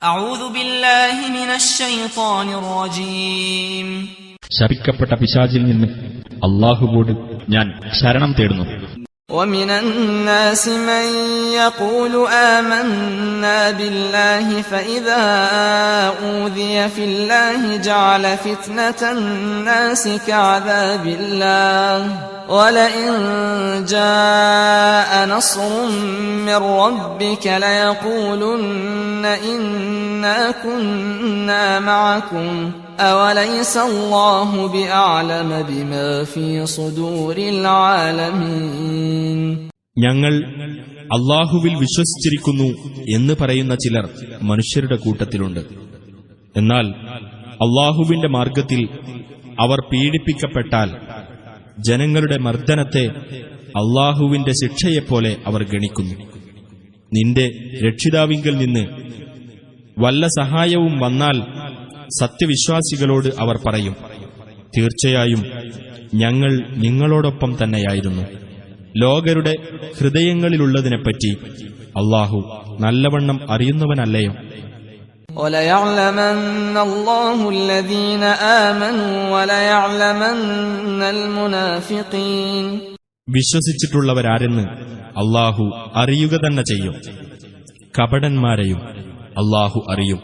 أعوذ بالله من الشيطان الرجيم ശപിക്കപ്പെട്ട പിശാചിൽ നിന്ന് അല്ലാഹുവോട് ഞാൻ ശരണം തേടുന്നു. ومن الناس من يقول آمنا بالله فإذا أوذي في الله جعل فتنة الناس كعذاب الله ولئن جاء نصر من ربك ليقولن إنا كنا معكم أوليس الله بأعلم بما في صدور العالمين. ഞങ്ങൾ അല്ലാഹുവിൽ വിശ്വസിച്ചിരിക്കുന്നു എന്ന് പറയുന്ന ചിലർ മനുഷ്യരുടെ കൂട്ടത്തിലുണ്ട്. എന്നാൽ അല്ലാഹുവിന്റെ മാർഗത്തിൽ അവർ പീഡിപ്പിക്കപ്പെട്ടാൽ ജനങ്ങളുടെ മർദ്ദനത്തെ അല്ലാഹുവിന്റെ ശിക്ഷയെപ്പോലെ അവർ ഗണിക്കുന്നു. നിന്റെ രക്ഷിതാവിങ്കൽ നിന്ന് വല്ല സഹായവും വന്നാൽ സത്യവിശ്വാസികളോട് അവർ പറയും, തീർച്ചയായും ഞങ്ങൾ നിങ്ങളോടൊപ്പം തന്നെയായിരുന്നു. ലോകരുടെ ഹൃദയങ്ങളിലുള്ളതിനെപ്പറ്റി അല്ലാഹു നല്ലവണ്ണം അറിയുന്നവനല്ലയോ? وَلَيَعْلَمَنَّ اللَّهُ الَّذِينَ آمَنُوا وَلَيَعْلَمَنَّ الْمُنَافِقِينَ. വിശ്വസിച്ചിട്ടുള്ളവരാരെന്ന് അല്ലാഹു അറിയുക തന്നെ ചെയ്യും. കപടന്മാരെയും അല്ലാഹു അറിയും.